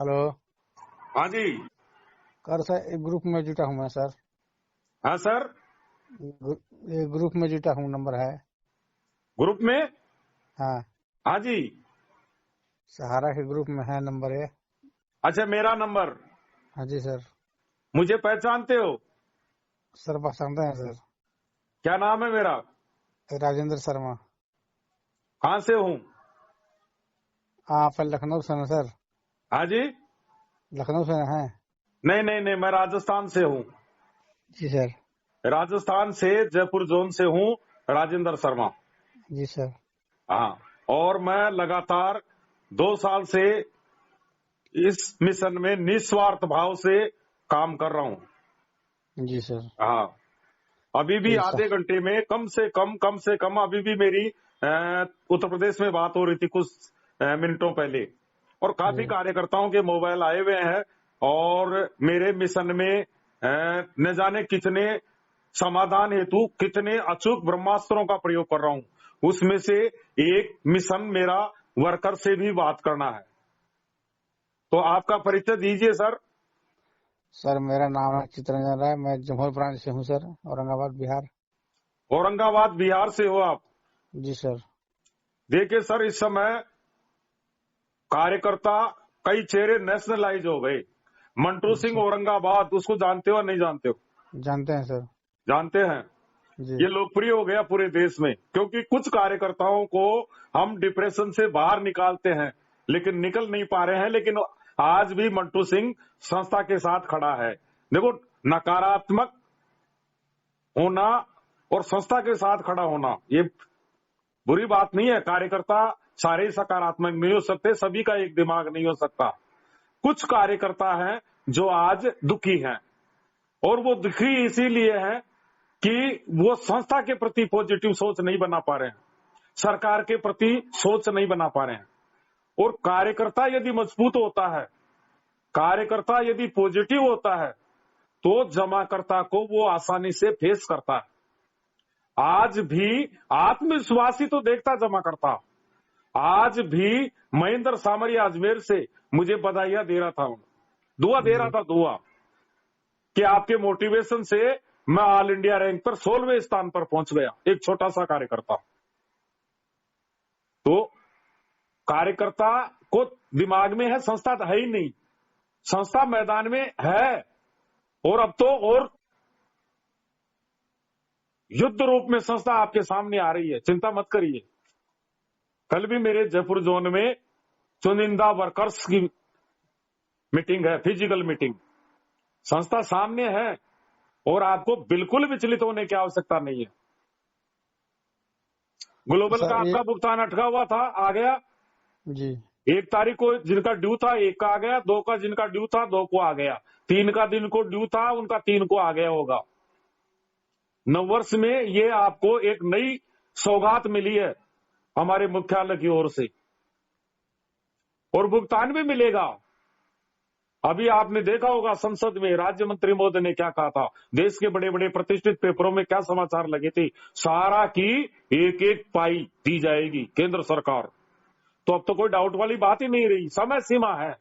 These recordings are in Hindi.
हेलो। हाँ जी। कर सर, एक ग्रुप में जुटा हूँ मैं सर। हाँ सर। एक ग्रुप में जुटा हूँ, नंबर है। ग्रुप में। हाँ, हाँ जी। सहारा के ग्रुप में है, नंबर है। अच्छा, मेरा नंबर। हाँ जी सर। मुझे पहचानते हो? सर पहचानते हैं सर। क्या नाम है मेरा? राजेंद्र शर्मा। कहाँ से हूँ? आप लखनऊ से हैं सर? हाँ जी। लखनऊ से हैं? नहीं नहीं नहीं, मैं राजस्थान से हूँ। जी सर। राजस्थान से जयपुर जोन से हूँ। राजेंद्र शर्मा। जी सर। हाँ। और मैं लगातार 2 साल से इस मिशन में निस्वार्थ भाव से काम कर रहा हूँ। जी सर। हाँ। अभी तो भी ये आधे घंटे में कम से कम अभी भी मेरी उत्तर प्रदेश में बात हो रही थी कुछ मिनटों पहले। और काफी जी कार्यकर्ताओं के मोबाइल आए हुए हैं। और मेरे मिशन में न जाने कितने समाधान हेतु कितने अचूक ब्रह्मास्त्रों का प्रयोग कर रहा हूं। उसमें से एक मिशन मेरा वर्कर से भी बात करना है। तो आपका परिचय दीजिए सर। सर, मेरा नाम है चित्रंजन राय। मैं जमोई ब्रांच से हूँ सर, औरंगाबाद बिहार। औरंगाबाद बिहार से हो आप? जी सर। देखिए सर, इस समय कार्यकर्ता कई चेहरे नेशनलाइज हो गए। मंटू जी सिंह सर। औरंगाबाद, उसको जानते हो या नहीं जानते हो? जानते हैं सर। जानते हैं। जी ये लोकप्रिय हो गया पूरे देश में, क्योंकि कुछ कार्यकर्ताओं को हम डिप्रेशन से बाहर निकालते हैं लेकिन निकल नहीं पा रहे हैं। लेकिन आज भी मंटू सिंह संस्था के साथ खड़ा है। देखो, नकारात्मक होना और संस्था के साथ खड़ा होना ये बुरी बात नहीं है। कार्यकर्ता सारे ही सकारात्मक नहीं हो सकते, सभी का एक दिमाग नहीं हो सकता। कुछ कार्यकर्ता हैं जो आज दुखी हैं, और वो दुखी इसीलिए हैं कि वो संस्था के प्रति पॉजिटिव सोच नहीं बना पा रहे हैं, सरकार के प्रति सोच नहीं बना पा रहे हैं। और कार्यकर्ता यदि मजबूत होता है, कार्यकर्ता यदि पॉजिटिव होता है, तो जमाकर्ता को वो आसानी से फेस करता है। आज भी आत्मविश्वासी तो देखता जमाकर्ता। आज भी महेंद्र सामरिया अजमेर से मुझे बधाइयां दे रहा था, दुआ दे रहा जी था, दुआ कि आपके मोटिवेशन से मैं ऑल इंडिया रैंक पर 16वें स्थान पर पहुंच गया, एक छोटा सा कार्यकर्ता। तो कार्यकर्ता को दिमाग में है, संस्था है ही नहीं। संस्था मैदान में है, और अब तो और युद्ध रूप में संस्था आपके सामने आ रही है, चिंता मत करिए। कल भी मेरे जयपुर जोन में चुनिंदा वर्कर्स की मीटिंग है, फिजिकल मीटिंग। संस्था सामने है, और आपको बिल्कुल विचलित होने की आवश्यकता नहीं है। ग्लोबल का सर। ये आपका भुगतान अटका हुआ था, आ गया। जी 1 तारीख को जिनका ड्यू था 1 का आ गया, 2 का जिनका ड्यू था 2 को आ गया, 3 का दिन को ड्यू था उनका 3 को आ गया होगा। नववर्ष में ये आपको एक नई सौगात मिली है हमारे मुख्यालय की ओर से, और भुगतान भी मिलेगा। अभी आपने देखा होगा संसद में राज्य मंत्री महोदय ने क्या कहा था, देश के बड़े बड़े प्रतिष्ठित पेपरों में क्या समाचार लगे थे, सारा की एक एक पाई दी जाएगी केंद्र सरकार। तो अब तो कोई डाउट वाली बात ही नहीं रही, समय सीमा है।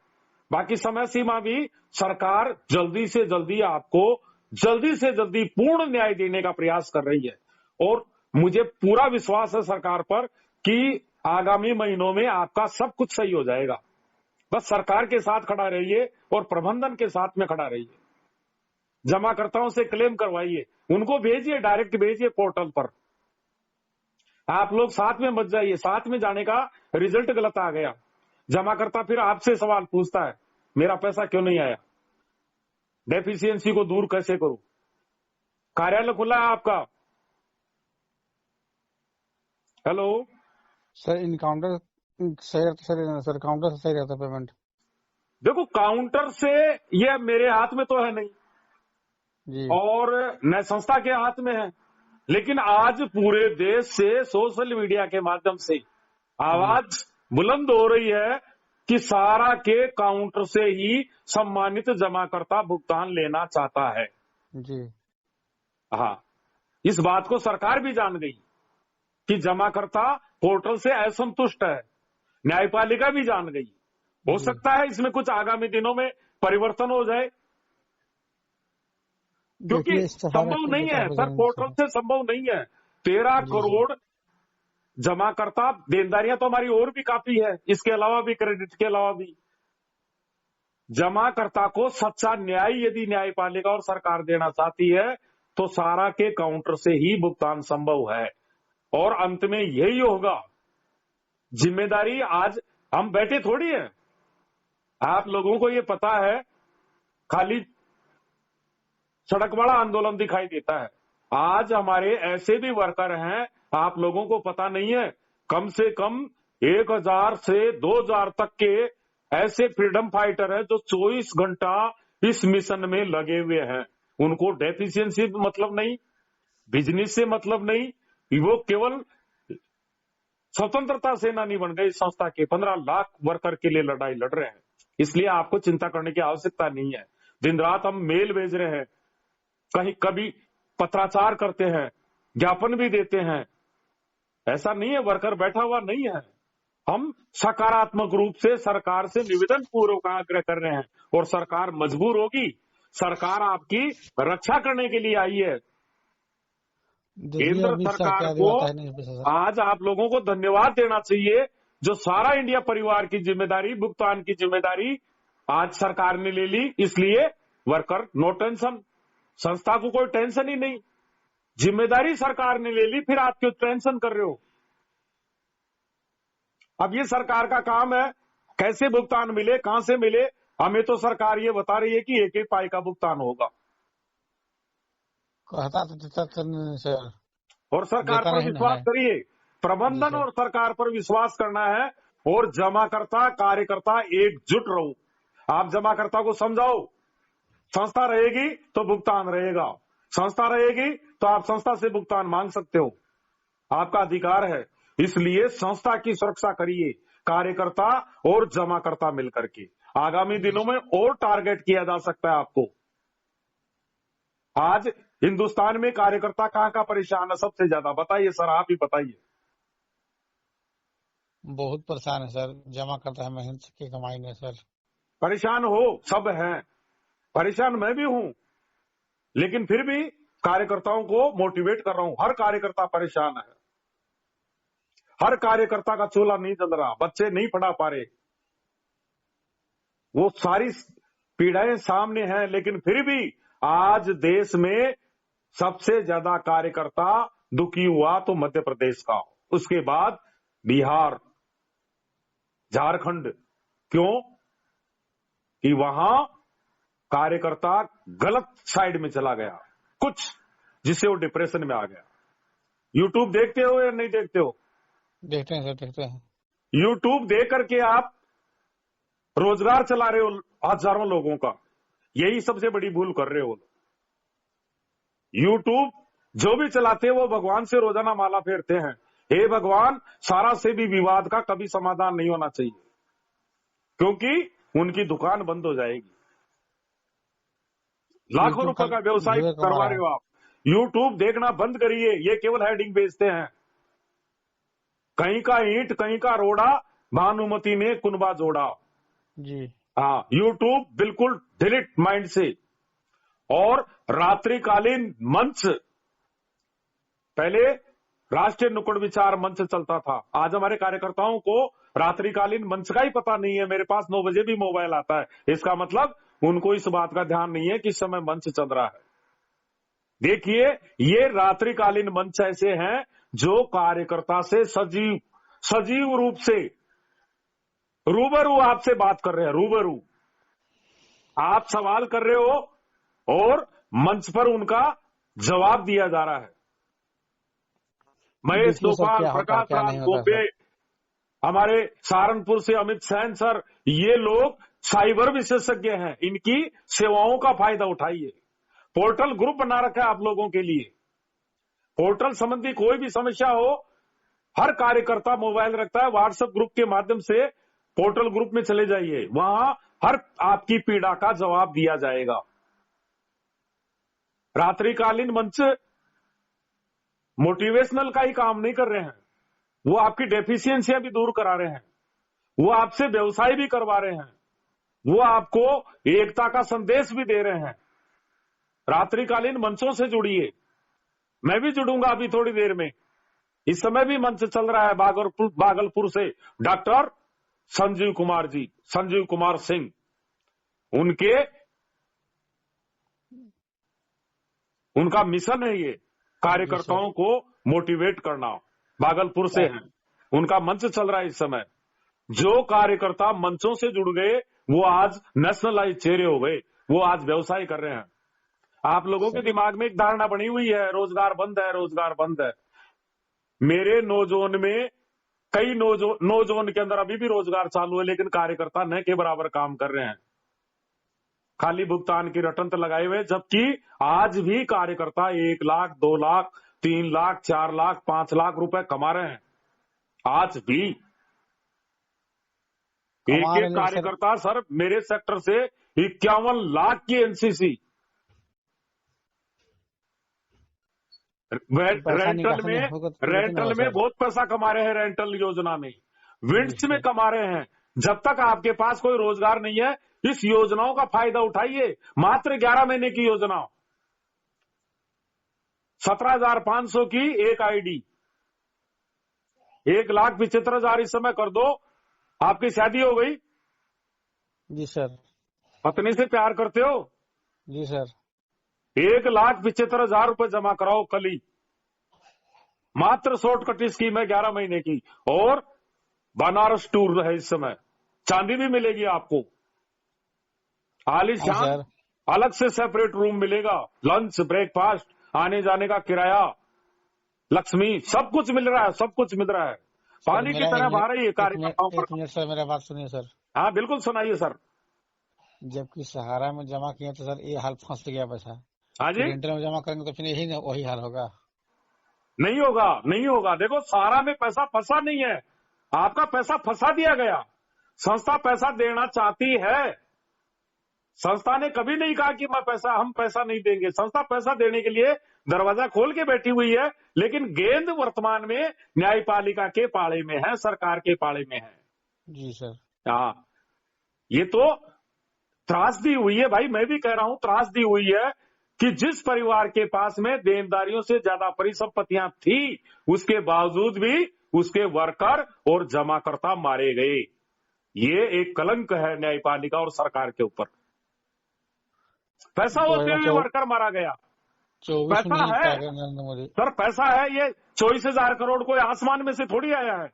बाकी समय सीमा भी सरकार जल्दी से जल्दी आपको जल्दी से जल्दी पूर्ण न्याय देने का प्रयास कर रही है। और मुझे पूरा विश्वास है सरकार पर कि आगामी महीनों में आपका सब कुछ सही हो जाएगा। बस सरकार के साथ खड़ा रहिए और प्रबंधन के साथ में खड़ा रहिए। जमाकर्ताओं से क्लेम करवाइए, उनको भेजिए, डायरेक्ट भेजिए पोर्टल पर। आप लोग साथ में मत जाइए, साथ में जाने का रिजल्ट गलत आ गया, जमाकर्ता फिर आपसे सवाल पूछता है, मेरा पैसा क्यों नहीं आया, डेफिशिएंसी को दूर कैसे करूं। कार्यालय खुला है आपका। हेलो। सर, इनकाउंटर सही रहता सर? सर, काउंटर से सही रहता पेमेंट? देखो, काउंटर से ये मेरे हाथ में तो है नहीं, जी और न संस्था के हाथ में है, लेकिन आज पूरे देश से सोशल मीडिया के माध्यम से जी आवाज बुलंद हो रही है कि सारा के काउंटर से ही सम्मानित जमाकर्ता भुगतान लेना चाहता है। जी हाँ, इस बात को सरकार भी जान गई कि जमाकर्ता पोर्टल से असंतुष्ट है, न्यायपालिका भी जान गई। हो जी। सकता है इसमें कुछ आगामी दिनों में परिवर्तन हो जाए, क्योंकि देखिए सहारा संभव की नहीं है सर, पोर्टल से संभव नहीं है। 13 जी जी करोड़ जमाकर्ता, देनदारियां तो हमारी और भी काफी है, इसके अलावा भी, क्रेडिट के अलावा भी। जमाकर्ता को सच्चा न्याय यदि न्यायपालिका और सरकार देना चाहती है तो सारा के काउंटर से ही भुगतान संभव है, और अंत में यही होगा। जिम्मेदारी आज हम बैठे थोड़ी है, आप लोगों को ये पता है, खाली सड़क वाला आंदोलन दिखाई देता है। आज हमारे ऐसे भी वर्कर हैं, आप लोगों को पता नहीं है, कम से कम 1000 से 2000 तक के ऐसे फ्रीडम फाइटर हैं जो 24 घंटा इस मिशन में लगे हुए हैं। उनको डेफिशिएंसी मतलब नहीं, बिजनेस से मतलब नहीं, वो केवल स्वतंत्रता सेनानी बन गए। इस संस्था के 15 लाख वर्कर के लिए लड़ाई लड़ रहे हैं, इसलिए आपको चिंता करने की आवश्यकता नहीं है। दिन रात हम मेल भेज रहे हैं, कहीं कभी पत्राचार करते हैं, ज्ञापन भी देते हैं। ऐसा नहीं है वर्कर बैठा हुआ नहीं है। हम सकारात्मक रूप से सरकार से निवेदन पूर्वक आग्रह कर रहे हैं, और सरकार मजबूर होगी। सरकार आपकी रक्षा करने के लिए आई है। देखिए केंद्र अमित शाह सरकार क्या को दिलाता है नहीं सर। आज आप लोगों को धन्यवाद देना चाहिए, जो सारा इंडिया परिवार की जिम्मेदारी, भुगतान की जिम्मेदारी आज सरकार ने ले ली। इसलिए वर्कर नो टेंशन, संस्था को कोई टेंशन ही नहीं, जिम्मेदारी सरकार ने ले ली, फिर आप क्यों टेंशन कर रहे हो? अब ये सरकार का काम है, कैसे भुगतान मिले, कहां से मिले। हमें तो सरकार ये बता रही है कि एक पाई का भुगतान होगा, कहता तो देता तो नहीं सर, और सरकार देता पर नहीं ना विश्वास है। करिए। जी प्रबंधन सर। और सरकार पर विश्वास करना है, और जमाकर्ता कार्यकर्ता एकजुट रहो। आप जमाकर्ता को समझाओ, संस्था रहेगी तो भुगतान रहेगा, संस्था रहेगी तो आप संस्था से भुगतान मांग सकते हो, आपका अधिकार है। इसलिए संस्था की सुरक्षा करिए, कार्यकर्ता और जमाकर्ता मिलकर के। आगामी दिनों में और टारगेट किया जा सकता है आपको। आज हिंदुस्तान में कार्यकर्ता कहां परेशान है सबसे ज्यादा, बताइए सर, आप ही बताइए। बहुत परेशान है सर, जमा करता है मेहनत की कमाई में सर। परेशान हो, सब हैं, परेशान मैं भी हूं, लेकिन फिर भी कार्यकर्ताओं को मोटिवेट कर रहा हूं। हर कार्यकर्ता परेशान है, हर कार्यकर्ता का चूल्हा नहीं जल रहा, बच्चे नहीं पढ़ा पा रहे, वो सारी पीड़ाएं सामने हैं। लेकिन फिर भी आज देश में सबसे ज्यादा कार्यकर्ता दुखी हुआ तो मध्य प्रदेश का, उसके बाद बिहार, झारखंड। क्यों? कि वहां कार्यकर्ता गलत साइड में चला गया कुछ, जिससे वो डिप्रेशन में आ गया। यूट्यूब देखते हो या नहीं देखते हो? देखते हैं सर, देखते हैं। यूट्यूब देख करके आप रोजगार चला रहे हो हजारों लोगों का, यही सबसे बड़ी भूल कर रहे हो। यूट्यूब जो भी चलाते हैं वो भगवान से रोजाना माला फेरते हैं, हे भगवान सारा से भी विवाद का कभी समाधान नहीं होना चाहिए, क्योंकि उनकी दुकान बंद हो जाएगी। लाखों रुपए का व्यवसाय करवा रहे हो आप। यूट्यूब देखना बंद करिए, ये केवल हेडिंग बेचते हैं। कहीं का ईंट कहीं का रोड़ा, भानुमति ने कुनबा जोड़ा। जी हाँ, यूट्यूब बिल्कुल डिलीट माइंड से। और रात्रिकालीन मंच, पहले राष्ट्रीय नुक्कड़ विचार मंच चलता था, आज हमारे कार्यकर्ताओं को रात्रिकालीन मंच का ही पता नहीं है। मेरे पास 9 बजे भी मोबाइल आता है, इसका मतलब उनको इस बात का ध्यान नहीं है कि इस समय मंच चल रहा है। देखिए, ये रात्रिकालीन मंच ऐसे हैं जो कार्यकर्ता से सजीव रूप से रूबरू आपसे बात कर रहे हैं, रूबरू। आप सवाल कर रहे हो और मंच पर उनका जवाब दिया जा रहा है। महेश दोपाल, प्रकाश राज गोपे, हमारे सहारनपुर से अमित सैन सर, ये लोग साइबर विशेषज्ञ हैं, इनकी सेवाओं का फायदा उठाइए। पोर्टल ग्रुप बना रखा है आप लोगों के लिए। पोर्टल संबंधी कोई भी समस्या हो, हर कार्यकर्ता मोबाइल रखता है, व्हाट्सएप ग्रुप के माध्यम से पोर्टल ग्रुप में चले जाइए, वहां हर आपकी पीड़ा का जवाब दिया जाएगा। रात्रिकालीन मंच मोटिवेशनल का ही काम नहीं कर रहे हैं, वो आपकी डेफिशिएंसियां भी दूर करा रहे हैं। वो आपसे व्यवसाय भी करवा रहे हैं, वो आपको एकता का संदेश भी दे रहे हैं। रात्रिकालीन मंचों से जुड़िए, मैं भी जुड़ूंगा अभी थोड़ी देर में। इस समय भी मंच चल रहा है भागलपुर से डॉक्टर संजीव कुमार जी, संजीव कुमार सिंह, उनका मिशन है ये, कार्यकर्ताओं को मोटिवेट करना। भागलपुर से है, उनका मंच चल रहा है इस समय। जो कार्यकर्ता मंचों से जुड़ गए वो आज नेशनलाइज चेहरे हो गए, वो आज व्यवसाय कर रहे हैं। आप लोगों के दिमाग में एक धारणा बनी हुई है, रोजगार बंद है, रोजगार बंद है। मेरे नौजोन में कई नौजोन के अंदर अभी भी रोजगार चालू है, लेकिन कार्यकर्ता न के बराबर काम कर रहे हैं, खाली भुगतान की रटंत लगाए हुए। जबकि आज भी कार्यकर्ता 1 लाख, 2 लाख, 3 लाख, 4 लाख, 5 लाख रुपए कमा रहे हैं। आज भी एक कार्यकर्ता सर मेरे सेक्टर से 51 लाख की एनसीसी, रेंटल में बहुत पैसा कमा रहे हैं, रेंटल योजना में, विंड्स में कमा रहे हैं। जब तक आपके पास कोई रोजगार नहीं है, इस योजनाओं का फायदा उठाइए। मात्र 11 महीने की योजना, 17,500 की एक आईडी, 1,75,000 इस समय कर दो, आपकी शादी हो गई। जी सर। पत्नी से प्यार करते हो? जी सर। 1,75,000 रुपए जमा कराओ कल ही, मात्र शॉर्टकट स्कीम है 11 महीने की। और बनारस टूर है इस समय, चांदी भी मिलेगी आपको, आलीशान, अलग से सेपरेट रूम मिलेगा, लंच, ब्रेकफास्ट, आने जाने का किराया, लक्ष्मी, सब कुछ मिल रहा है, सब कुछ मिल रहा है। पानी की तरह बह रही है कार्यकर्ताओं पर। 1 मिनट सर, मेरा बात सुनिए सर। हाँ बिल्कुल सुनाइए सर। जबकि सहारा में जमा किया तो सर ये हाल फंस गया पैसा। हाँ जी, रेंटल में जमा करेंगे तो फिर यही वही हाल होगा। नहीं होगा, नहीं होगा। देखो सहारा में पैसा फंसा नहीं है, आपका पैसा फंसा दिया गया। संस्था पैसा देना चाहती है, संस्था ने कभी नहीं कहा कि हम पैसा नहीं देंगे। संस्था पैसा देने के लिए दरवाजा खोल के बैठी हुई है, लेकिन गेंद वर्तमान में न्यायपालिका के पाले में है, सरकार के पाले में है। जी सर। हाँ, ये तो त्रासदी हुई है भाई, मैं भी कह रहा हूं त्रासदी हुई है कि जिस परिवार के पास में देनदारियों से ज्यादा परिसंपत्तियां थी, उसके बावजूद भी उसके वर्कर और जमाकर्ता मारे गए। ये एक कलंक है न्यायपालिका और सरकार के ऊपर। पैसा होते हुए वर्कर मारा गया। पैसा है सर, पैसा है, ये 24,000 करोड़ कोई आसमान में से थोड़ी आया है,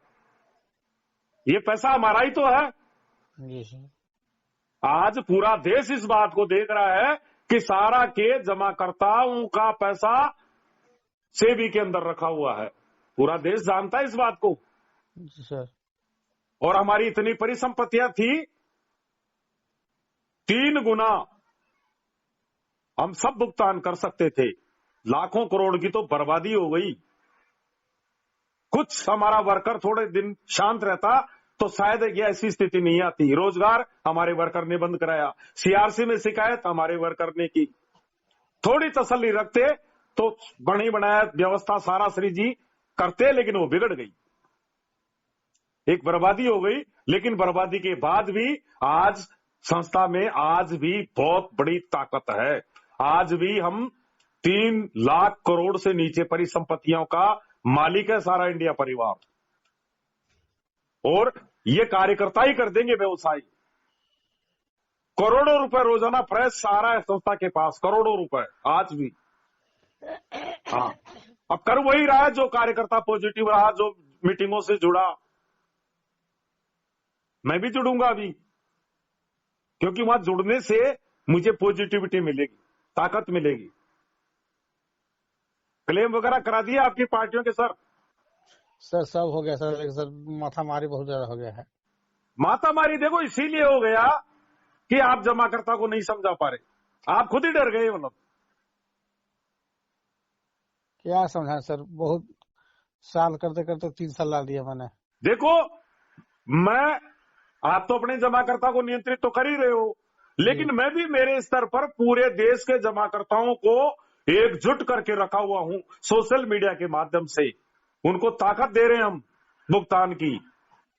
ये पैसा हमारा ही तो है। जी सर। आज पूरा देश इस बात को देख रहा है कि सहारा के जमाकर्ताओं का पैसा सेबी के अंदर रखा हुआ है, पूरा देश जानता है इस बात को। जी सर। और हमारी इतनी परिसंपत्तियां थी, 3 गुना हम सब भुगतान कर सकते थे। लाखों करोड़ की तो बर्बादी हो गई। कुछ हमारा वर्कर थोड़े दिन शांत रहता तो शायद ये ऐसी स्थिति नहीं आती। रोजगार हमारे वर्कर ने बंद कराया, सीआरसी में शिकायत हमारे वर्कर ने की। थोड़ी तसल्ली रखते तो बनी बनाया व्यवस्था सारा श्री जी करते, लेकिन वो बिगड़ गई, एक बर्बादी हो गई। लेकिन बर्बादी के बाद भी आज संस्था में आज भी बहुत बड़ी ताकत है। आज भी हम 3 लाख करोड़ से नीचे परिसंपत्तियों का मालिक है सारा इंडिया परिवार, और ये कार्यकर्ता ही कर देंगे व्यवसाय। करोड़ों रुपए रोजाना प्रेस सहारा है संस्था के पास, करोड़ों रुपए आज भी। हाँ, अब कर वही रहा है जो कार्यकर्ता पॉजिटिव रहा, जो मीटिंगों से जुड़ा। मैं भी जुड़ूंगा अभी, क्योंकि वहां जुड़ने से मुझे पॉजिटिविटी मिलेगी, ताकत मिलेगी। क्लेम वगैरह करा दिए आपकी पार्टियों के सर? सर सब हो गया सर, लेकिन सर माथा मारी बहुत ज्यादा हो गया है। माथा मारी देखो इसीलिए हो गया कि आप जमाकर्ता को नहीं समझा पा रहे, आप खुद ही डर गए। मतलब क्या समझा सर, बहुत साल करते करते 3 साल ला दिया मैंने। देखो आप तो अपने जमाकर्ता को नियंत्रित तो कर ही रहे हो, लेकिन मैं भी मेरे स्तर पर पूरे देश के जमाकर्ताओं को एकजुट करके रखा हुआ हूं। सोशल मीडिया के माध्यम से उनको ताकत दे रहे हैं हम भुगतान की।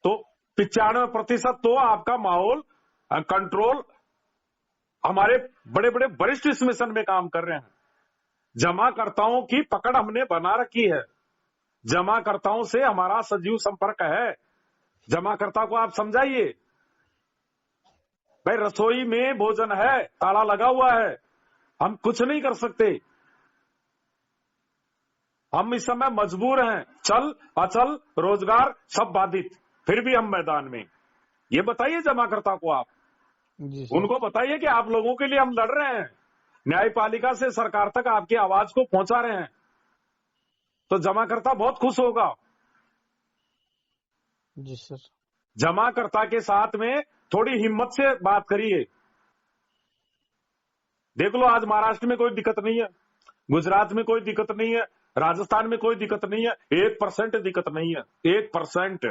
तो 95% तो आपका माहौल कंट्रोल, हमारे बड़े बड़े वरिष्ठ इस मिशन में काम कर रहे हैं। जमाकर्ताओं की पकड़ हमने बना रखी है, जमाकर्ताओं से हमारा सजीव संपर्क है। जमाकर्ता को आप समझाइए, भाई रसोई में भोजन है, ताला लगा हुआ है, हम कुछ नहीं कर सकते, हम इस समय मजबूर हैं, चल अचल रोजगार सब बाधित, फिर भी हम मैदान में। ये बताइए जमाकर्ता को आप, जी सर। उनको बताइए कि आप लोगों के लिए हम लड़ रहे हैं, न्यायपालिका से सरकार तक आपकी आवाज को पहुंचा रहे हैं, तो जमाकर्ता बहुत खुश होगा। जी सर। जमाकर्ता के साथ में थोड़ी हिम्मत से बात करिए। देख लो, आज महाराष्ट्र में कोई दिक्कत नहीं है, गुजरात में कोई दिक्कत नहीं है, राजस्थान में कोई दिक्कत नहीं है, 1% दिक्कत नहीं है, 1%।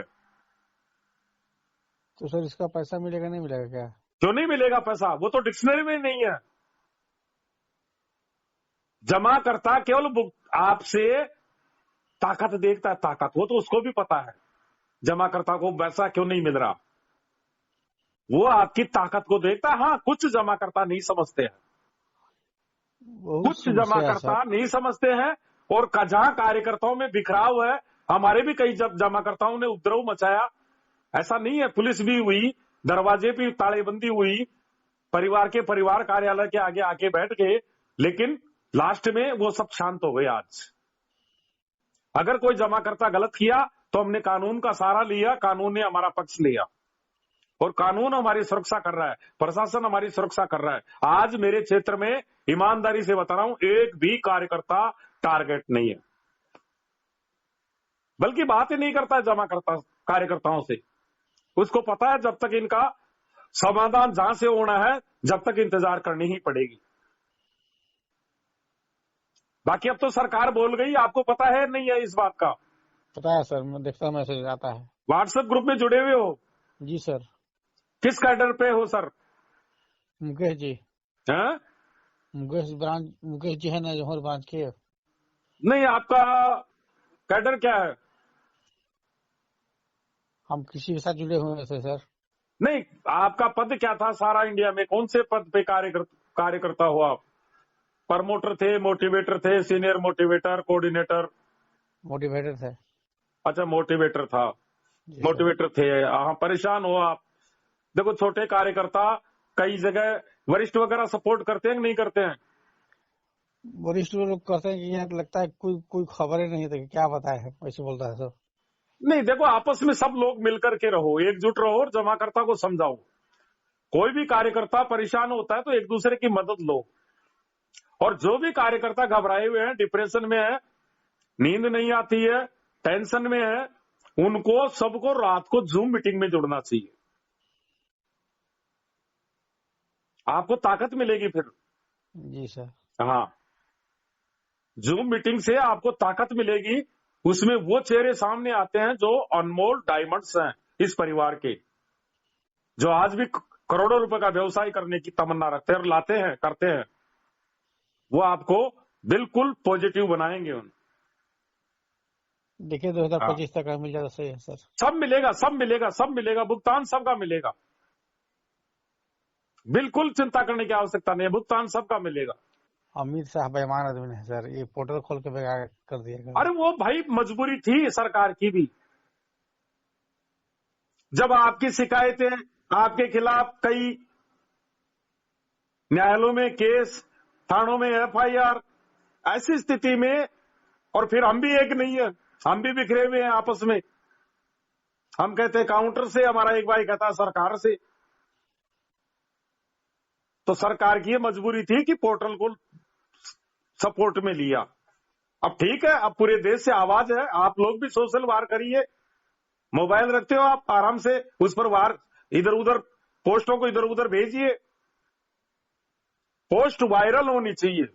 तो सर इसका पैसा मिलेगा नहीं मिलेगा क्या? क्यों नहीं मिलेगा पैसा? वो तो डिक्शनरी में नहीं है। जमाकर्ता केवल आपसे ताकत देखता है, ताकत, वो तो उसको भी पता है जमाकर्ता को पैसा क्यों नहीं मिल रहा, वो आपकी ताकत को देखता है। हाँ, कुछ जमाकर्ता नहीं समझते हैं, कुछ जमाकर्ता नहीं समझते हैं, और जहां कार्यकर्ताओं में बिखराव है, हमारे भी कई जमाकर्ताओं ने उपद्रव मचाया, ऐसा नहीं है, पुलिस भी हुई, दरवाजे भी तालेबंदी हुई, परिवार के परिवार कार्यालय के आगे आके बैठ गए, लेकिन लास्ट में वो सब शांत हो गए। आज अगर कोई जमाकर्ता गलत किया तो हमने कानून का सहारा लिया, कानून ने हमारा पक्ष लिया, और कानून हमारी सुरक्षा कर रहा है, प्रशासन हमारी सुरक्षा कर रहा है। आज मेरे क्षेत्र में ईमानदारी से बता रहा हूं, एक भी कार्यकर्ता टारगेट नहीं है, बल्कि बात ही नहीं करता है जमाकर्ता कार्यकर्ताओं से। उसको पता है जब तक इनका समाधान जहां से होना है, जब तक इंतजार करनी ही पड़ेगी। बाकी अब तो सरकार बोल गई, आपको पता है नहीं है इस बात का? पता है सर, मैं देखता हूँ, मैसेज आता है। व्हाट्सएप ग्रुप में जुड़े हुए हो? जी सर। किस कैडर पे हो सर? मुकेश जी। हैं? मुकेश जी है ना, जौहर ब्रांच के। नहीं, आपका कैडर क्या है? हम किसी के साथ जुड़े हुए हैं सर। नहीं, आपका पद क्या था सारा इंडिया में? कौन से पद पे कार्यकर्ता हो आप? प्रमोटर थे, मोटिवेटर थे, सीनियर मोटिवेटर, कोऑर्डिनेटर? मोटिवेटर थे। अच्छा, मोटिवेटर था, मोटिवेटर थे। हाँ, परेशान हो आप। देखो, छोटे कार्यकर्ता कई जगह वरिष्ठ वगैरह सपोर्ट करते हैं कि नहीं करते हैं? वरिष्ठ लोग करते हैं कि यहाँ लगता है कोई खबर ही नहीं था, क्या बताया है, ऐसे बोलता है सर। नहीं, देखो, आपस में सब लोग मिलकर के रहो, एकजुट रहो, और जमाकर्ता को समझाओ। कोई भी कार्यकर्ता परेशान होता है तो एक दूसरे की मदद लो। और जो भी कार्यकर्ता घबराए हुए हैं, डिप्रेशन में है, नींद नहीं आती है, टेंशन में है, उनको सबको रात को जूम मीटिंग में जुड़ना चाहिए। आपको ताकत मिलेगी फिर। जी सर। हाँ, जूम मीटिंग से आपको ताकत मिलेगी। उसमें वो चेहरे सामने आते हैं जो अनमोल डायमंड्स हैं इस परिवार के, जो आज भी करोड़ों रुपए का व्यवसाय करने की तमन्ना रखते हैं और लाते हैं, करते हैं। वो आपको बिल्कुल पॉजिटिव बनाएंगे। उन देखिए 2025 तक मिल जाता, सही है सर। सब मिलेगा, सब मिलेगा, सब मिलेगा, भुगतान सबका मिलेगा, बिल्कुल चिंता करने की आवश्यकता नहीं है, भुगतान सबका मिलेगा। अमित शाह बेईमान आदमी है सर, ये पोर्टल खोल के बेकार कर दिया। अरे वो भाई मजबूरी थी सरकार की भी, जब आपकी शिकायतें, आपके खिलाफ कई न्यायालयों में केस, थानों में एफआईआर, ऐसी स्थिति में, और फिर हम भी एक नहीं है, हम भी बिखरे हुए हैं आपस में। हम कहते हैं काउंटर से, हमारा एक भाई कहता है सरकार से। तो सरकार की ये मजबूरी थी कि पोर्टल को सपोर्ट में लिया। अब ठीक है, अब पूरे देश से आवाज है, आप लोग भी सोशल वार करिए। मोबाइल रखते हो आप, आराम से उस पर वार, इधर उधर पोस्टों को इधर उधर भेजिए, पोस्ट वायरल होनी चाहिए।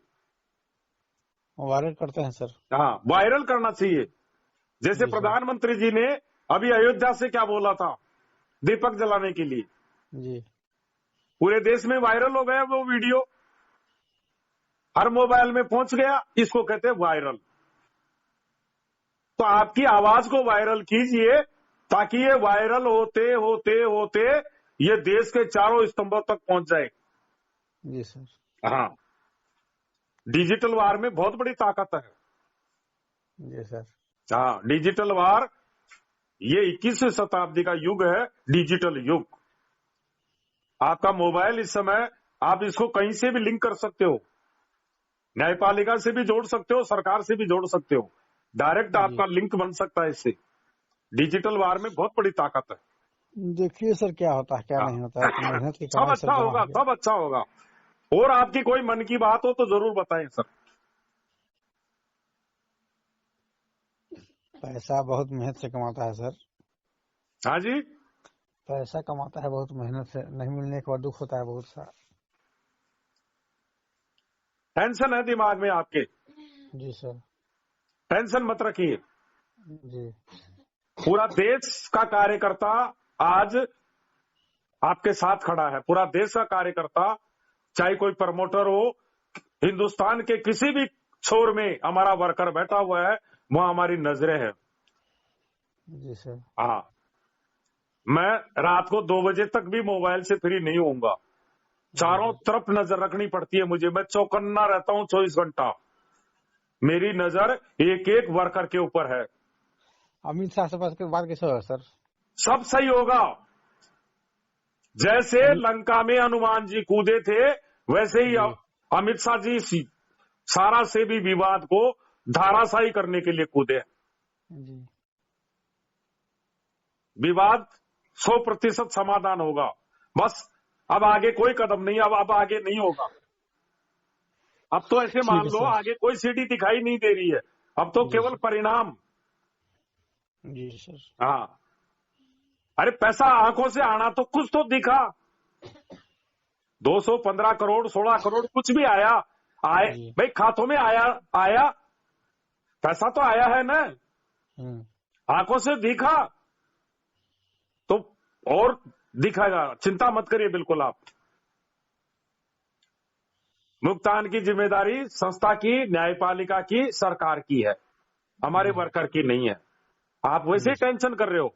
वायरल करते हैं सर। हाँ, वायरल करना चाहिए। जैसे प्रधानमंत्री जी ने अभी अयोध्या से क्या बोला था, दीपक जलाने के लिए, जी, पूरे देश में वायरल हो गया वो वीडियो, हर मोबाइल में पहुंच गया, इसको कहते हैं वायरल। तो आपकी आवाज को वायरल कीजिए, ताकि ये वायरल होते होते होते ये देश के चारों स्तंभों तक पहुंच जाए। जी सर। हाँ, डिजिटल वार में बहुत बड़ी ताकत है। जी सर। हाँ, डिजिटल वार, ये 21वीं शताब्दी का युग है, डिजिटल युग। आपका मोबाइल इस समय, आप इसको कहीं से भी लिंक कर सकते हो, न्यायपालिका से भी जोड़ सकते हो, सरकार से भी जोड़ सकते हो, डायरेक्ट आपका लिंक बन सकता है इससे। डिजिटल वार में बहुत बड़ी ताकत है। देखिए सर क्या होता है क्या हाँ। नहीं होता है, तो मेहनत की सब कमाई अच्छा सब जमा होगा, हो गया। सब अच्छा होगा। और आपकी कोई मन की बात हो तो जरूर बताएं सर। पैसा बहुत मेहनत से कमाता है सर। हाँ जी, पैसा कमाता है बहुत मेहनत से, नहीं मिलने के बाद दुख होता है बहुत सा। टेंशन है दिमाग में आपके, जी सर। टेंशन मत रखिए। जी। पूरा देश का कार्यकर्ता आज आपके साथ खड़ा है। पूरा देश का कार्यकर्ता, चाहे कोई प्रमोटर हो, हिंदुस्तान के किसी भी छोर में हमारा वर्कर बैठा हुआ है, वहां हमारी नजरें हैं। जी सर। हाँ, मैं रात को 2 बजे तक भी मोबाइल से फ्री नहीं होऊंगा। चारों तरफ नजर रखनी पड़ती है मुझे, मैं चौकन्ना रहता हूं 24 घंटा। मेरी नजर एक एक वर्कर के ऊपर है। अमित शाह से बात कैसे होगा सर? सब सही होगा। जैसे लंका में हनुमान जी कूदे थे, वैसे ही अमित शाह जी सारा से भी विवाद को धाराशाही करने के लिए कूदे। जी। विवाद 100% समाधान होगा। बस अब आगे कोई कदम नहीं, अब आगे नहीं होगा। अब तो ऐसे मान लो आगे कोई सीढ़ी दिखाई नहीं दे रही है, अब तो केवल परिणाम। जी सर। हाँ, अरे पैसा आंखों से आना तो कुछ तो दिखा। 215 करोड़ 16 करोड़ कुछ भी आया भाई, खातों में आया पैसा तो आया है ना, आंखों से दिखा तो और दिखाएगा। चिंता मत करिए बिल्कुल आप। भुगतान की जिम्मेदारी संस्था की, न्यायपालिका की, सरकार की है, हमारे वर्कर की नहीं है। आप वैसे ही टेंशन कर रहे हो।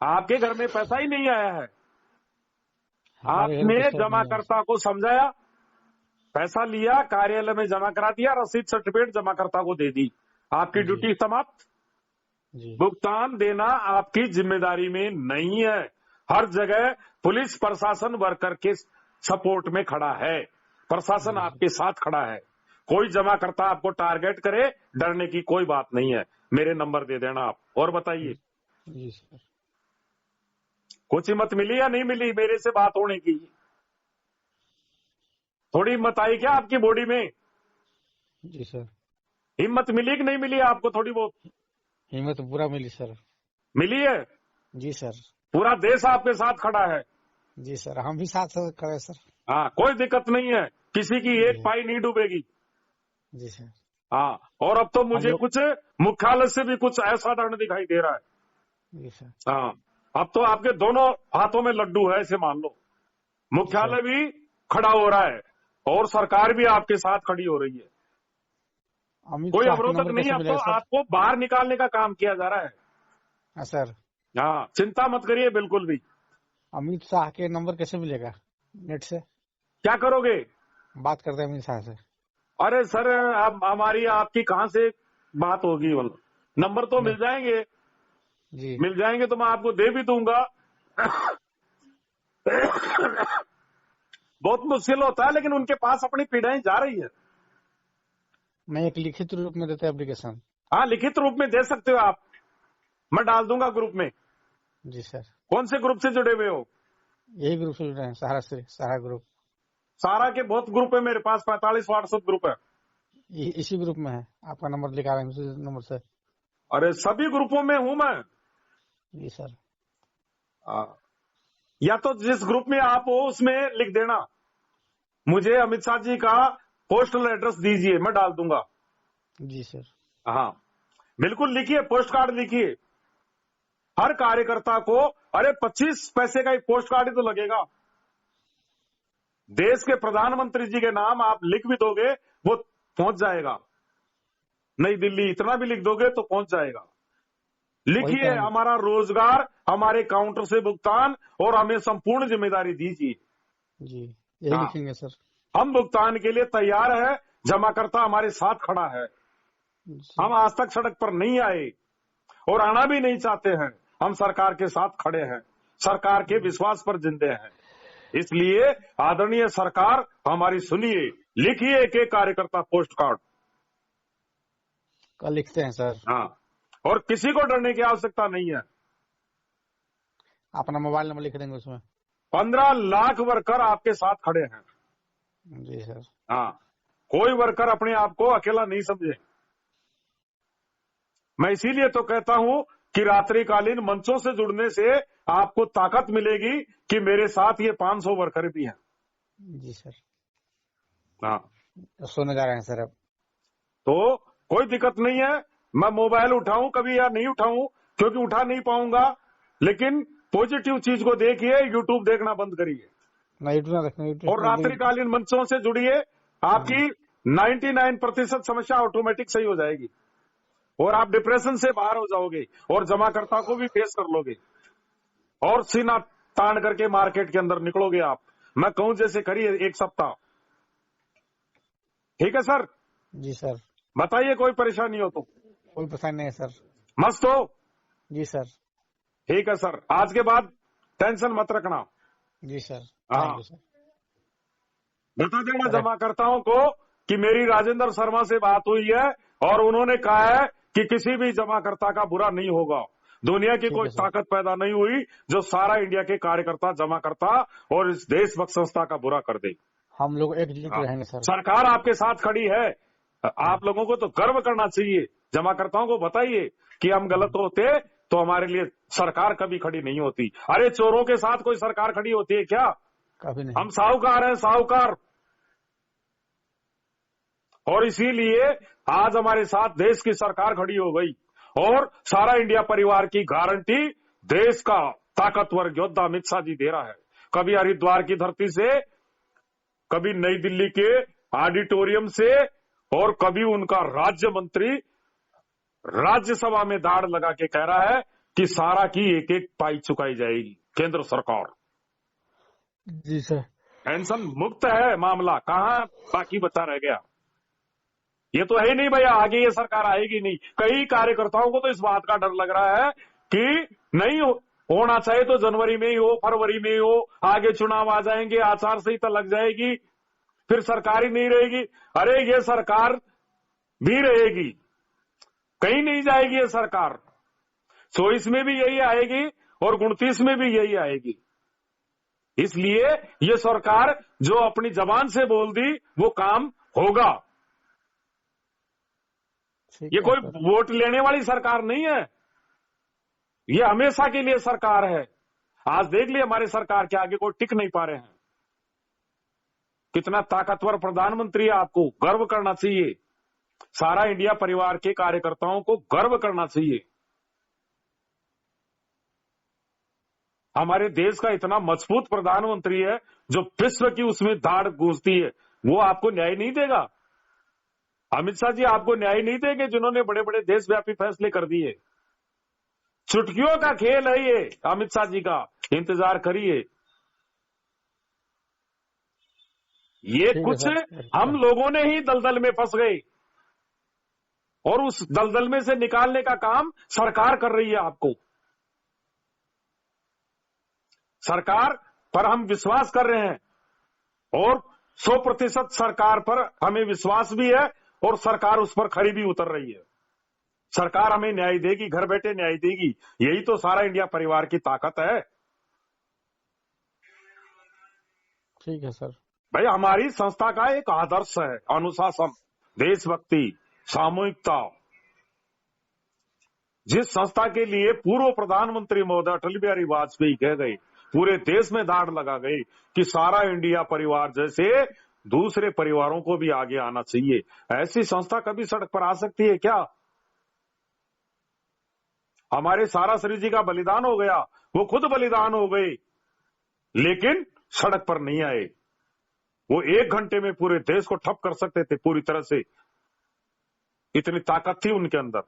आपके घर में पैसा ही नहीं आया है, आपने जमाकर्ता को समझाया, पैसा लिया, कार्यालय में जमा करा दिया, रसीद सर्टिफिकेट जमाकर्ता को दे दी, आपकी ड्यूटी समाप्त। भुगतान देना आपकी जिम्मेदारी में नहीं है। हर जगह पुलिस प्रशासन वर्कर के सपोर्ट में खड़ा है, प्रशासन आपके साथ खड़ा है। कोई जमाकर्ता आपको टारगेट करे, डरने की कोई बात नहीं है। मेरे नंबर दे देना आप। और बताइए, कुछ हिम्मत मिली या नहीं मिली मेरे से बात होने की? थोड़ी हिम्मत आई क्या आपकी बॉडी में? जी सर। हिम्मत मिली कि नहीं मिली आपको? थोड़ी बहुत हिम्मत तो पूरा मिली सर। मिली है? जी सर। पूरा देश आपके साथ खड़ा है। जी सर, हम भी साथ खड़े सर। हाँ, कोई दिक्कत नहीं है, किसी की एक पाई नहीं डूबेगी। जी सर। हाँ, और अब तो मुझे कुछ मुख्यालय से भी कुछ असाधारण दिखाई दे रहा है। जी सर। हाँ, अब तो आपके दोनों हाथों में लड्डू है, ऐसे मान लो। मुख्यालय भी खड़ा हो रहा है और सरकार भी आपके साथ खड़ी हो रही है। कोई अवरोधक नहीं, अब तो आपको बाहर निकालने का काम किया जा रहा है। सर। हाँ, चिंता मत करिए बिल्कुल भी। अमित शाह के नंबर कैसे मिलेगा? नेट से? क्या करोगे? बात करते हैं अमित शाह से। अरे सर, अब हमारी आपकी कहाँ से बात होगी? नंबर तो मिल जाएंगे जी, मिल जाएंगे तो मैं आपको दे भी दूंगा। बहुत मुश्किल होता है, लेकिन उनके पास अपनी पीड़ाएं जा रही है। मैं एक लिखित रूप में देते एप्लीकेशन? हाँ, लिखित रूप में दे सकते हो आप, मैं डाल दूंगा ग्रुप में। जी सर। कौन से ग्रुप से जुड़े हुए हो? यही ग्रुप से जुड़े हैं, सहारा से, सहारा ग्रुप। सारा के बहुत ग्रुप है मेरे पास, 45 व्हाट्सएप ग्रुप है। इसी ग्रुप में है, आपका नंबर लिखा है उसी नंबर से। अरे सभी ग्रुपों में हूं मैं। जी सर। या तो जिस ग्रुप में आप हो उसमें लिख देना, मुझे अमित शाह जी का पोस्टल एड्रेस दीजिए, मैं डाल दूंगा। जी सर। हाँ, बिल्कुल लिखिए, पोस्ट कार्ड लिखिए हर कार्यकर्ता को। अरे 25 पैसे का एक पोस्ट कार्ड ही तो लगेगा। देश के प्रधानमंत्री जी के नाम आप लिख भी दोगे, वो पहुंच जाएगा। नई दिल्ली इतना भी लिख दोगे तो पहुंच जाएगा। लिखिए तो हमारा रोजगार, हमारे काउंटर से भुगतान, और हमें संपूर्ण जिम्मेदारी दीजिए। जी, यही हाँ, लिखेंगे सर। हम भुगतान के लिए तैयार है, जमाकर्ता हमारे साथ खड़ा है। जी, हम आज तक सड़क पर नहीं आए और आना भी नहीं चाहते हैं। हम सरकार के साथ खड़े हैं, सरकार के विश्वास पर जिंदे हैं। इसलिए आदरणीय सरकार हमारी सुनिए, लिखिए एक एक कार्यकर्ता पोस्ट कार्ड। कल लिखते हैं सर। हाँ, और किसी को डरने की आवश्यकता नहीं है। अपना मोबाइल नंबर लिख देंगे उसमें। 15 लाख वर्कर आपके साथ खड़े हैं। जी सर। हाँ, कोई वर्कर अपने आप को अकेला नहीं समझे। मैं इसीलिए तो कहता हूं कि रात्रिकालीन मंचों से जुड़ने से आपको ताकत मिलेगी कि मेरे साथ ये 500 वर्कर भी हैं। जी सर। हाँ, सोने जा रहे हैं सर अब। तो कोई दिक्कत नहीं है। मैं मोबाइल उठाऊं कभी या नहीं उठाऊं, क्योंकि उठा नहीं पाऊंगा, लेकिन पॉजिटिव चीज को देखिए, यूट्यूब देखना बंद करिए ना यूट्यूब ना देखना, यूट्यूब और रात्रिकालीन मंचों से जुड़िए। आपकी 99% समस्या ऑटोमेटिक सही हो जाएगी और आप डिप्रेशन से बाहर हो जाओगे और जमाकर्ता को भी फेस कर लोगे और सीना तान करके मार्केट के अंदर निकलोगे आप। मैं कहूं जैसे करिए 1 सप्ताह। ठीक है सर? जी सर। बताइए कोई परेशानी हो तो। कोई परेशानी नहीं है सर। मस्त हो? जी सर। ठीक है सर, आज के बाद टेंशन मत रखना। जी सर। हाँ, थैंक यू सर। बता देना अरे, जमाकर्ताओं को कि मेरी राजेंद्र शर्मा से बात हुई है और उन्होंने कहा है कि किसी भी जमाकर्ता का बुरा नहीं होगा। दुनिया की ठीक कोई है सर। ताकत पैदा नहीं हुई जो सारा इंडिया के कार्यकर्ता, जमाकर्ता और इस देशभक्त संस्था का बुरा कर दे। हम लोग एकजुट हाँ, रहेंगे सर। सरकार आपके साथ खड़ी है। आप लोगों को तो गर्व करना चाहिए। जमाकर्ताओं को बताइए कि हम गलत होते तो हमारे लिए सरकार कभी खड़ी नहीं होती। अरे चोरों के साथ कोई सरकार खड़ी होती है क्या? कभी नहीं। हम साहूकार हैं, साहूकार। और इसीलिए आज हमारे साथ देश की सरकार खड़ी हो गई और सारा इंडिया परिवार की गारंटी देश का ताकतवर योद्धा अमित शाह जी दे रहा है। कभी हरिद्वार की धरती से, कभी नई दिल्ली के ऑडिटोरियम से, और कभी उनका राज्य मंत्री राज्यसभा में दाढ़ लगा के कह रहा है कि सारा की एक एक पाई चुकाई जाएगी केंद्र सरकार। जी सर। टेंशन मुक्त है मामला, कहां बाकी बचा रह गया? ये तो है ही नहीं भैया, आगे ये सरकार आएगी नहीं। कई कार्यकर्ताओं को तो इस बात का डर लग रहा है कि नहीं होना चाहिए तो जनवरी में ही हो, फरवरी में ही हो, आगे चुनाव आ जाएंगे, आचार संहिता लग जाएगी, फिर सरकार ही नहीं रहेगी। अरे ये सरकार भी रहेगी, कहीं नहीं जाएगी ये सरकार। 24 में भी यही आएगी और 29 में भी यही आएगी। इसलिए ये सरकार जो अपनी जबान से बोल दी वो काम होगा। ये कोई वोट लेने वाली सरकार नहीं है, ये हमेशा के लिए सरकार है। आज देख लिए हमारे सरकार के आगे कोई टिक नहीं पा रहे हैं। कितना ताकतवर प्रधानमंत्री है, आपको गर्व करना चाहिए। सारा इंडिया परिवार के कार्यकर्ताओं को गर्व करना चाहिए। हमारे देश का इतना मजबूत प्रधानमंत्री है जो विश्व की उसमें दाढ़ गूंजती है, वो आपको न्याय नहीं देगा? अमित शाह जी आपको न्याय नहीं देंगे जिन्होंने बड़े बड़े देशव्यापी फैसले कर दिए। चुटकियों का खेल है ये अमित शाह जी का, इंतजार करिए। ये कुछ हम लोगों ने ही दलदल में फंस गए और उस दलदल में से निकालने का काम सरकार कर रही है। आपको सरकार पर हम विश्वास कर रहे हैं और 100% सरकार पर हमें विश्वास भी है और सरकार उस पर खरी भी उतर रही है। सरकार हमें न्याय देगी, घर बैठे न्याय देगी। यही तो सारा इंडिया परिवार की ताकत है। ठीक है सर। भाई हमारी संस्था का एक आदर्श है अनुशासन, देशभक्ति, सामूहिकता। जिस संस्था के लिए पूर्व प्रधानमंत्री महोदय अटल बिहारी वाजपेयी कह गए, पूरे देश में दाढ़ लगा गई कि सारा इंडिया परिवार जैसे दूसरे परिवारों को भी आगे आना चाहिए। ऐसी संस्था कभी सड़क पर आ सकती है क्या? हमारे सारा श्री जी का बलिदान हो गया, वो खुद बलिदान हो गए, लेकिन सड़क पर नहीं आए। वो 1 घंटे में पूरे देश को ठप कर सकते थे पूरी तरह से, इतनी ताकत थी उनके अंदर।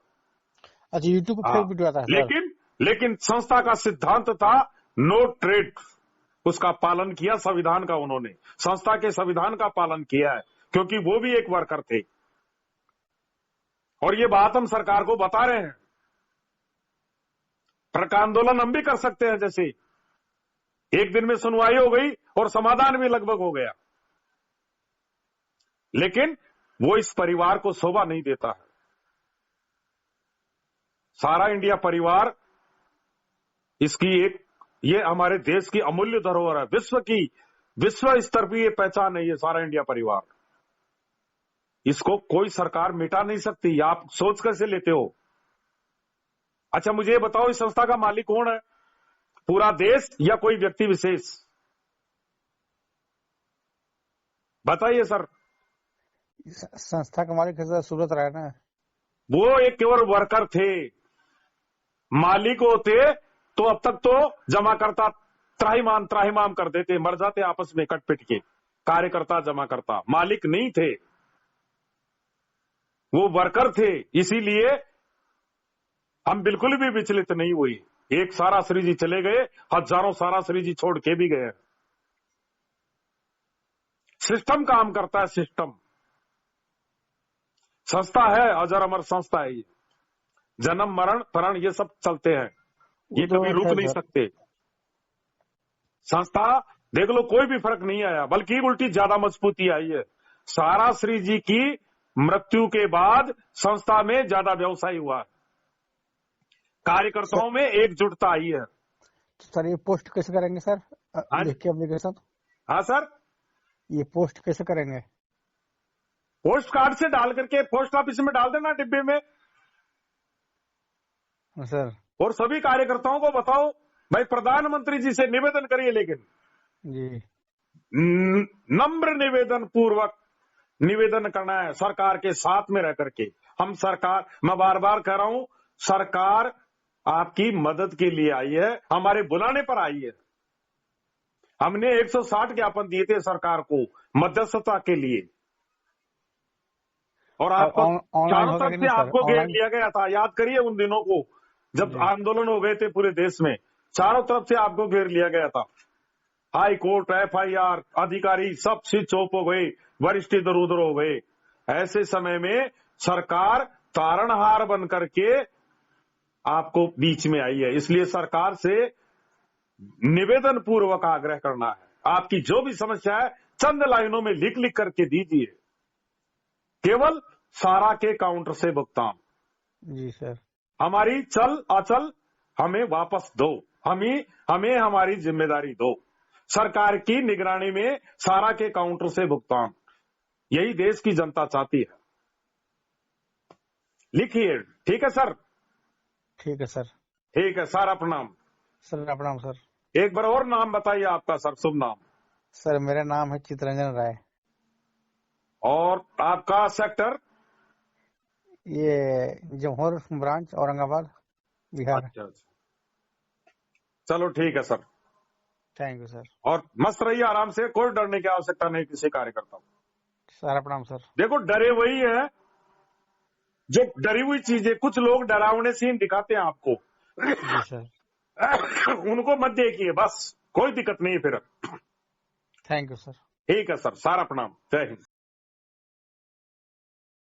अच्छा, यूट्यूब पे हाँ, फेक वीडियो आता है सर। लेकिन संस्था का सिद्धांत था नो ट्रेड, उसका पालन किया संविधान का, उन्होंने संस्था के संविधान का पालन किया है, क्योंकि वो भी एक वर्कर थे। और ये बात हम सरकार को बता रहे हैं। ट्रक आंदोलन हम भी कर सकते हैं, जैसे एक दिन में सुनवाई हो गई और समाधान भी लगभग हो गया, लेकिन वो इस परिवार को शोभा नहीं देता है। सारा इंडिया परिवार इसकी ये हमारे देश की अमूल्य धरोहर है, विश्व स्तर पर ये पहचान है, ये सारा इंडिया परिवार। इसको कोई सरकार मिटा नहीं सकती। आप सोच कैसे लेते हो? अच्छा, मुझे ये बताओ, इस संस्था का मालिक कौन है? पूरा देश या कोई व्यक्ति विशेष? बताइए सर। संस्था के मालिक है सर सूरत राय ना। वो एक केवल वर्कर थे, मालिक होते तो अब तक तो जमा करता त्राहिमाम कर देते, मर जाते आपस में कट पिट के। कार्यकर्ता जमा करता, मालिक नहीं थे, वो वर्कर थे। इसीलिए हम बिल्कुल भी विचलित नहीं हुई। एक सारा श्री जी चले गए, हजारों सारा श्री जी छोड़ के भी गए। सिस्टम काम करता है, सिस्टम। संस्था है, अजर अमर संस्था है ये। जन्म मरण प्रण ये सब चलते हैं, ये कभी रुक नहीं सकते। संस्था देख लो, कोई भी फर्क नहीं आया, बल्कि उल्टी ज्यादा मजबूती आई है। सारा श्री जी की मृत्यु के बाद संस्था में ज्यादा व्यवसाय हुआ, कार्यकर्ताओं में एकजुटता आई है। सर ये पोस्ट कैसे करेंगे सर? लिख के एप्लीकेशन। हाँ सर, ये पोस्ट कैसे करेंगे? पोस्ट कार्ड से डाल करके पोस्ट ऑफिस में डाल देना, डिब्बे में। सर और सभी कार्यकर्ताओं को बताओ, भाई प्रधानमंत्री जी से निवेदन करिए, लेकिन जी नम्र निवेदन पूर्वक निवेदन करना है सरकार के साथ में रह करके। हम सरकार, मैं बार बार कह रहा हूं, सरकार आपकी मदद के लिए आई है, हमारे बुलाने पर आई है। हमने 160 ज्ञापन दिए थे सरकार को मध्यस्थता के लिए, और आपको चारों तरफ से आपको घेर लिया गया था। याद करिए उन दिनों को, जब आंदोलन हो गए थे पूरे देश में, चारों तरफ से आपको घेर लिया गया था। हाई कोर्ट, FIR, अधिकारी सब स्विच ऑफ हो गए, वरिष्ठ इधर उधर हो गए। ऐसे समय में सरकार तारणहार बन करके आपको बीच में आई है। इसलिए सरकार से निवेदन पूर्वक आग्रह करना है, आपकी जो भी समस्या है चंद लाइनों में लिख लिख करके दीजिए, केवल सारा के काउंटर से भुगतान। जी सर। हमारी चल अचल हमें वापस दो, हमें हमारी जिम्मेदारी दो। सरकार की निगरानी में सारा के काउंटर से भुगतान, यही देश की जनता चाहती है। लिखिए, ठीक है सर? ठीक है सर। ठीक है, सारा प्रणाम। सर प्रणाम सर। एक बार और नाम बताइए आपका सर, शुभ नाम। सर मेरा नाम है चितरंजन राय। और आपका सेक्टर? ये जमहोर ब्रांच, औरंगाबाद, बिहार। अच्छा, चलो ठीक है सर। Thank you sir. और मस्त रहिए आराम से, कोई डरने की आवश्यकता नहीं किसी कार्यकर्ता को। सारा प्रणाम सर। देखो, डरे वही है जो डरी हुई चीजें, कुछ लोग डरावने सीन दिखाते हैं आपको। जी सर। उनको मत देखिए, बस कोई दिक्कत नहीं फिर। Thank you sir. ठीक है सर, सारा प्रणाम, जय हिंद।